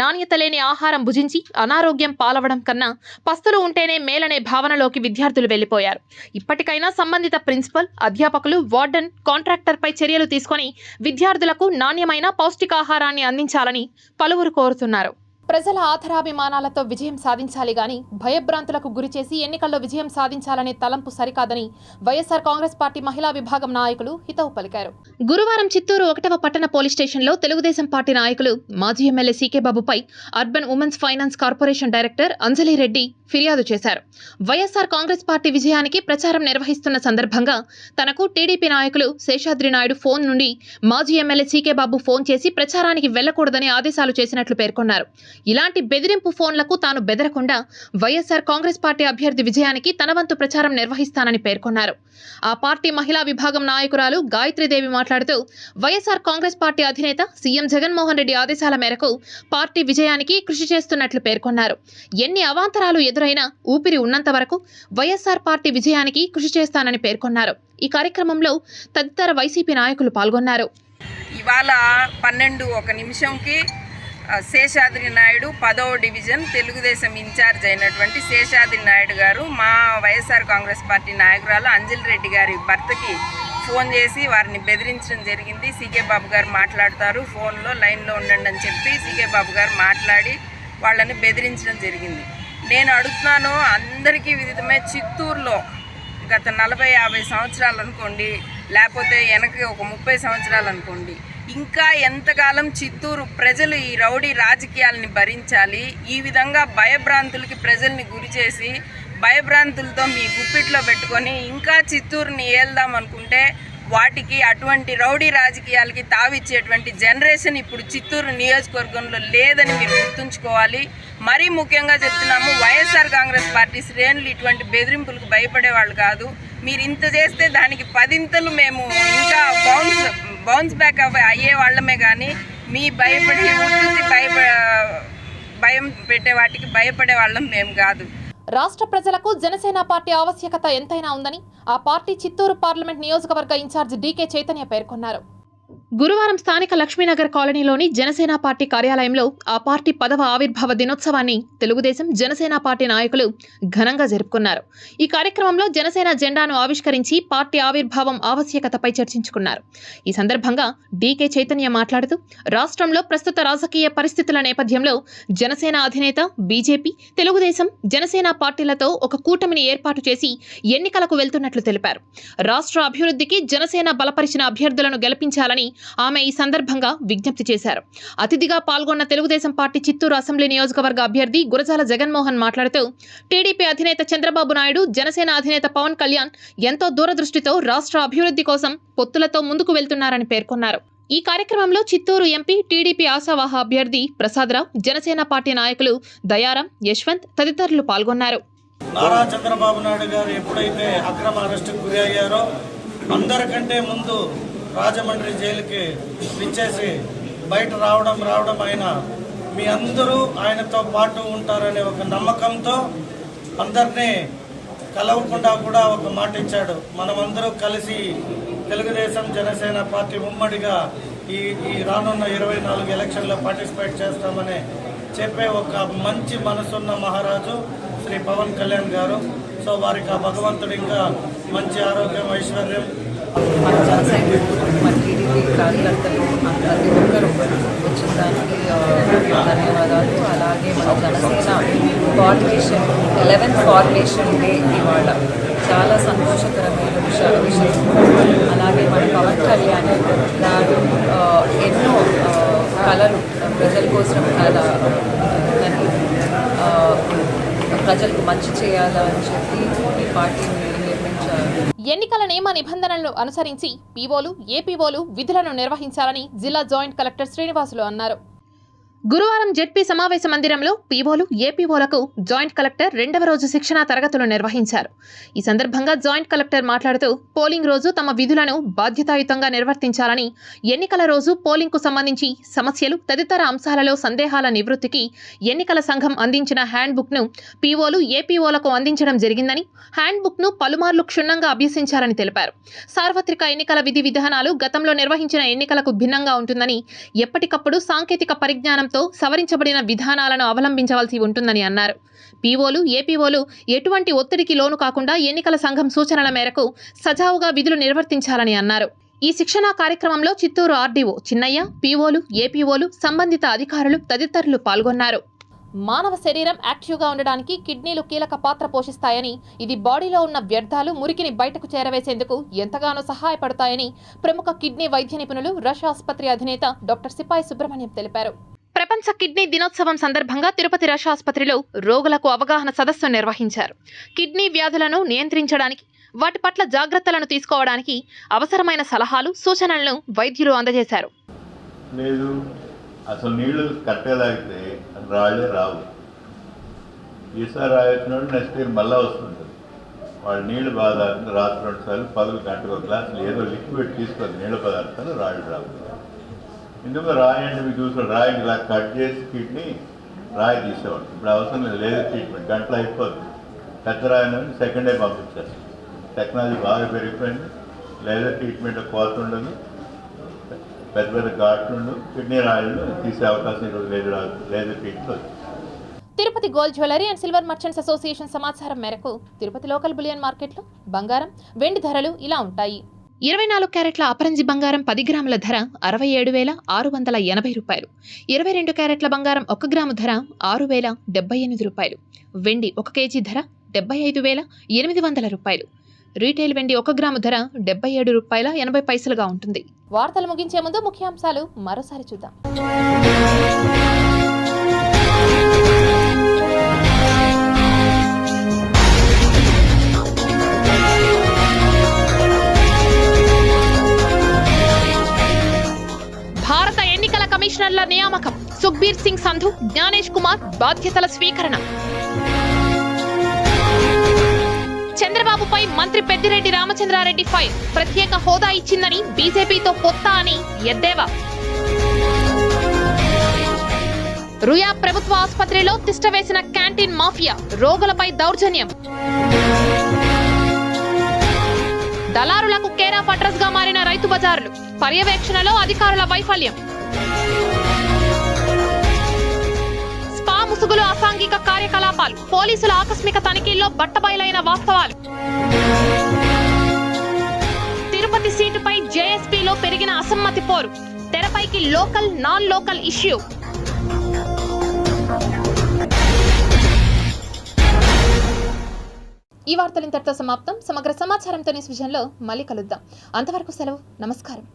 నాణ్యత లేని ఆహారం భుజించి అనారోగ్యం పాలవడం కన్నా పస్తులు ఉంటేనే మేలనే భావనలోకి విద్యార్థులు వెళ్లిపోయారు. ఇప్పటికైనా సంబంధిత ప్రిన్సిపల్, అధ్యాపకులు, వార్డెన్, కాంట్రాక్టర్పై చర్యలు తీసుకొని విద్యార్థులకు నాణ్యమైన పౌష్టికాహారాన్ని అందించాలని పలువురు కోరుతున్నారు. ప్రజల ఆధారాభిమానాలతో విజయం సాధించాలి గాని భయభ్రాంతులకు గురిచేసి ఎన్నికల్లో విజయం సాధించాలనే తలంపు సరికాదని వైఎస్ఆర్ కాంగ్రెస్ పార్టీ మహిళా విభాగం నాయకులు హితవు పలికారు. గురువారం చిత్తూరు 1వ పట్టణ పోలీస్ స్టేషన్లో తెలుగుదేశం పార్టీ నాయకులు మాజీ ఎమ్మెల్యే సీకే బాబుపై urban women's finance corporation director Anjali Reddy ఫిర్యాదు చేశారు. వైఎస్ఆర్ కాంగ్రెస్ పార్టీ విజయానికి ప్రచారం నిర్వహిస్తున్న సందర్భంగా తనకు టీడీపీ నాయకులు శేషాద్రి నాయుడు ఫోన్ నుండి మాజీ ఎమ్మెల్యే సీకే బాబు ఫోన్ చేసి ప్రచారానికి వెళ్లకూడదని ఆదేశాలు చేసినట్లు పేర్కొన్నారు. ఇలాంటి బెదిరింపు ఫోన్లకు తాను బెదరకుండా వైఎస్ఆర్ కాంగ్రెస్ పార్టీ అభ్యర్థి విజయానికి తన వంతు ప్రచారం నిర్వహిస్తానని పేర్కొన్నారు. ఆ పార్టీ మహిళా విభాగం నాయకురాలు గాయత్రీదేవి మాట్లాడుతూ వైఎస్ఆర్ కాంగ్రెస్ పార్టీ అధినేత సీఎం జగన్మోహన్ రెడ్డి ఆదేశాల మేరకు పార్టీ విజయానికి కృషి చేస్తున్నట్లు పేర్కొన్నారు. ఎన్ని అవాంతరాలు ఎదురైనా ఊపిరి ఉన్నంత వరకు వైఎస్ఆర్ పార్టీ విజయానికి కృషి చేస్తానని పేర్కొన్నారు. ఈ కార్యక్రమంలో తదితర వైసీపీ నాయకులు పాల్గొన్నారు. ఇవాళ 12:01 శేషాద్రి నాయుడు 10వ డివిజన్ తెలుగుదేశం ఇన్ఛార్జ్ అయినటువంటి శేషాద్రి నాయుడు గారు మా వైఎస్ఆర్ కాంగ్రెస్ పార్టీ నాయకురాలు అంజలి రెడ్డి గారి భర్తకి ఫోన్ చేసి వారిని బెదిరించడం జరిగింది. సీకే బాబు గారు మాట్లాడతారు, ఫోన్లో లైన్లో ఉండండి అని చెప్పి సీకే బాబు గారు మాట్లాడి వాళ్ళని బెదిరించడం జరిగింది. నేను అడుగుతున్నాను, అందరికీ విదితమే చిత్తూరులో గత 40-50 సంవత్సరాలు అనుకోండి, లేకపోతే వెనక్కి ఒక 30 సంవత్సరాలు అనుకోండి, ఇంకా ఎంతకాలం చిత్తూరు ప్రజలు ఈ రౌడీ రాజకీయాలని భరించాలి? ఈ విధంగా భయభ్రాంతులకి ప్రజల్ని గురి చేసి భయభ్రాంతులతో మీ గుప్పిట్లో పెట్టుకొని ఇంకా చిత్తూరుని ఏల్దాం అనుకుంటే వాటికి అటువంటి రౌడీ రాజకీయాలకి తావిచ్చేటువంటి జనరేషన్ ఇప్పుడు చిత్తూరు నియోజకవర్గంలో లేదని మీరు గుర్తుంచుకోవాలి. మరీ ముఖ్యంగా చెప్తున్నాము, వైఎస్ఆర్ కాంగ్రెస్ పార్టీ శ్రేణులు ఇటువంటి బెదిరింపులకు భయపడేవాళ్ళు కాదు. మీరు ఇంత చేస్తే దానికి 10ఇంతలు మేము ఇంకా బౌన్స్ బ్యాక్ అయ్యే వాళ్ళమే కానీ మీ భయపడి భయం పెట్టే వాటికి భయపడే వాళ్ళం మేము కాదు. రాష్ట్ర ప్రజలకు జనసేన పార్టీ ఆవశ్యకత ఎంతైనా ఉందని ఆ పార్టీ చిత్తూరు పార్లమెంట్ నియోజకవర్గ ఇన్ఛార్జ్ డీకే చైతన్య పేర్కొన్నారు. గురువారం స్థానిక లక్ష్మీనగర్ కాలనీలోని జనసేన పార్టీ కార్యాలయంలో ఆ పార్టీ 10వ ఆవిర్భావ దినోత్సవాన్ని తెలుగుదేశం జనసేన పార్టీ నాయకులు ఘనంగా జరుపుకున్నారు. ఈ కార్యక్రమంలో జనసేన జెండాను ఆవిష్కరించి పార్టీ ఆవిర్భావం ఆవశ్యకతపై చర్చించుకున్నారు. ఈ సందర్భంగా డీకే చైతన్య మాట్లాడుతూ రాష్ట్రంలో ప్రస్తుత రాజకీయ పరిస్థితుల నేపథ్యంలో జనసేన అధినేత బీజేపీ, తెలుగుదేశం, జనసేన పార్టీలతో ఒక కూటమిని ఏర్పాటు చేసి ఎన్నికలకు వెళ్తున్నట్లు తెలిపారు. రాష్ట్ర అభివృద్ధికి జనసేన బలపరిచిన అభ్యర్థులను గెలిపించాలని ఆమె ఈ సందర్భంగా విజ్ఞప్తి చేశారు. అతిథిగా పాల్గొన్న తెలుగుదేశం పార్టీ చిత్తూరు అసెంబ్లీ నియోజకవర్గ అభ్యర్థి గురజాల జగన్మోహన్ మాట్లాడుతూ టీడీపీ అధినేత చంద్రబాబు నాయుడు, జనసేన అధినేత పవన్ కళ్యాణ్ ఎంతో దూరదృష్టితో రాష్ట్ర అభివృద్ధి కోసం పొత్తులతో ముందుకు వెళ్తున్నారని పేర్కొన్నారు. ఈ కార్యక్రమంలో చిత్తూరు ఎంపీ టీడీపీ ఆశావాహ అభ్యర్థి ప్రసాదరావు, జనసేన పార్టీ నాయకులు దయారాం, యశ్వంత్ తదితరులు పాల్గొన్నారు. నారా చంద్రబాబు నాయుడు గారు ఎప్పుడైతే అక్రమ అరెస్టుకు గురి అయ్యారో అందరికంటే ముందు రాజమండ్రి జైలుకి విచ్చేసి బయట రావడం అయినా మీ అందరూ ఆయనతో పాటు ఉంటారనే ఒక నమ్మకంతో అందరినీ కలవకుండా కూడా ఒక మాట ఇచ్చాడు. మనమందరూ కలిసి తెలుగుదేశం జనసేన పార్టీ ఉమ్మడిగా ఈ రానున్న 24 ఎలక్షన్లో పార్టిసిపేట్ చేస్తామని చెప్పే ఒక మంచి మనసున్న మహారాజు శ్రీ పవన్ కళ్యాణ్ గారు. సో వారికి ఆ భగవంతుడు ఇంకా మంచి ఆరోగ్యం, ఐశ్వర్యం. మన జనసైనికులు, మన టీడీపీ కార్యకర్తలు ప్రతి ఒక్కరు వచ్చిన దానికి ధన్యవాదాలు. అలాగే మన Janasena formation 11th formation day ఇవాళ చాలా సంతోషకరమైన విషయం. అలాగే మన పవన్ కళ్యాణ్ గారు ఎన్నో కళలు ప్రజల కోసం ప్రజలకు మంచి చేయాలని చెప్పి ఈ పార్టీని నిర్మించారు. ఎన్నికల నియమ నిబంధనలను అనుసరించి పీఓలు, ఏపీఓలు విధులను నిర్వహించాలని జిల్లా జాయింట్ కలెక్టర్ శ్రీనివాసులు అన్నారు. గురువారం జెడ్పీ సమావేశ మందిరంలో పీఓలు, ఏపీఓలకు జాయింట్ కలెక్టర్ 2వ రోజు శిక్షణా తరగతులు నిర్వహించారు. ఈ సందర్భంగా జాయింట్ కలెక్టర్ మాట్లాడుతూ పోలింగ్ రోజు తమ విధులను బాధ్యతాయుతంగా నిర్వర్తించాలని, ఎన్నికల రోజు పోలింగ్కు సంబంధించి సమస్యలు తదితర అంశాలలో సందేహాల నివృత్తికి ఎన్నికల సంఘం అందించిన హ్యాండ్బుక్ను పీఓలు, ఏపీఓలకు అందించడం జరిగిందని, హ్యాండ్బుక్ను పలుమార్లు క్షుణ్ణంగా అభ్యసించారని తెలిపారు. సార్వత్రిక ఎన్నికల విధి విధానాలు గతంలో నిర్వహించిన ఎన్నికలకు భిన్నంగా ఉంటుందని, ఎప్పటికప్పుడు సాంకేతిక పరిజ్ఞానం సవరించబడిన విధానాలను అవలంబించవలసి ఉంటుందని అన్నారు. పీఓలు, ఏపీఓలు ఎటువంటి ఒత్తిడికి లోను కాకుండా ఎన్నికల సంఘం సూచనల మేరకు సజావుగా విధులు నిర్వర్తించాలని అన్నారు. ఈ శిక్షణా కార్యక్రమంలో చిత్తూరు ఆర్డీఓ చిన్నయ్య, పీఓలు, ఏపీఓలు, సంబంధిత అధికారులు తదితరులు పాల్గొన్నారు. మానవ శరీరం యాక్టివ్గా ఉండడానికి కిడ్నీలు కీలక పాత్ర పోషిస్తాయని, ఇది బాడీలో ఉన్న వ్యర్థాలు, మురికిని బయటకు చేరవేసేందుకు ఎంతగానో సహాయపడతాయని ప్రముఖ కిడ్నీ వైద్య నిపుణులు రష్ ఆసుపత్రి అధినేత డాక్టర్ సిపాయి సుబ్రహ్మణ్యం తెలిపారు. ప్రపంచ కిడ్నీ దినోత్సవం సందర్భంగా తిరుపతి రష్ ఆసుపత్రిలో రోగులకు అవగాహన సదస్సు నిర్వహించారు. కిడ్నీ వ్యాధులను నియంత్రించడానికి, వాటి పట్ల జాగ్రత్తలను తీసుకోవడానికి అవసరమైన సలహాలు, సూచనలను వైద్యులు అందజేశారు. లేదు అసలు నీళ్లు కట్టేలాగితే రాళ్ళే రావు. ఈసారి రాయొచ్చినప్పుడు నెక్స్ట్ ఇయర్ మళ్ళీ వస్తుంటుంది. వాళ్ళు నీళ్లు బాగా రాత్రి 2 సార్లు 10 గంటలకు గ్లాసులు ఏదో లిక్విడ్ తీసుకొని నీళ్ళ పదార్థాలు రాళ్ళు రావు. ఇందులో రాయండి, మీకు చూసిన రాయి ఇలా కట్ చేసి కిడ్నీ రాయి తీసేవాడు. ఇప్పుడు అవసరం లేదు, లేజర్ ట్రీట్మెంట్ గంటలు అయిపోతుంది. పెద్ద రాయిని సెకండ్ డే పంపించేస్తాం. టెక్నాలజీ బాగా పెరిగిపోయింది. లేజర్ ట్రీట్మెంట్ కోత ఉండదు, పెద్ద పెద్ద ఘాట్లు ఉండవు. కిడ్నీ రాయిలు తీసే అవకాశం ఈరోజు లేజర్ ట్రీట్మెంట్ వచ్చింది. Tirupati gold jewellery and silver merchants association సమాచారం మేరకు తిరుపతి లోకల్ బులియన్ మార్కెట్లో బంగారం, వెండి ధరలు ఇలా ఉంటాయి. 24 క్యారెట్ల అపరంజి బంగారం 10 గ్రాముల ధర 67,680 రూపాయలు. 22 క్యారెట్ల బంగారం 1 గ్రాము ధర 6,078 రూపాయలు. వెండి 1 కేజీ ధర 75,800 రూపాయలు. రీటైల్ వెండి 1 గ్రాము ధర 77 రూపాయల 80 పైసలుగా ఉంటుంది. వార్తలు ముగించే ముందు ముఖ్యాంశాలు మరోసారి చూద్దాం. భారత ఎన్నికల కమిషనర్ల నియామకం. సుఖ్బీర్ సింగ్ సంధు, జ్ఞానేష్ కుమార్ బాధ్యతల స్వీకరణ. చంద్రబాబుపై మంత్రి పెద్దిరెడ్డి రామచంద్రారెడ్డి ఫైర్. ప్రత్యేక హోదా ఇచ్చిందని బీజేపీతో పొత్తా అని ఎద్దేవా. రుయా ప్రభుత్వ ఆసుపత్రిలో తిష్టవేసిన క్యాంటీన్ మాఫియా. రోగులపై దౌర్జన్యం. దళారులకు కేర్ ఆఫ్ అడ్రస్ గా మారిన రైతు బజార్లు, పర్యవేక్షణలో అధికారుల వైఫల్యం. స్పా ముసుగులు అసాంఘిక కార్యకలాపాలు, పోలీసుల ఆకస్మిక తనిఖీల్లో బట్టబయలైన వాస్తవాలు. తిరుపతి సీటుపై జేఎస్పీలో పెరిగిన అసమ్మతి పోరు, తెరపైకి లోకల్ నాన్ లోకల్ ఇష్యూ. ఈ వార్తలు ఇంతటితో సమాప్తం. సమగ్ర సమాచారంతో న్యూస్ విజన్లో మళ్ళీ కలుద్దాం. అంతవరకు సెలవు. నమస్కారం.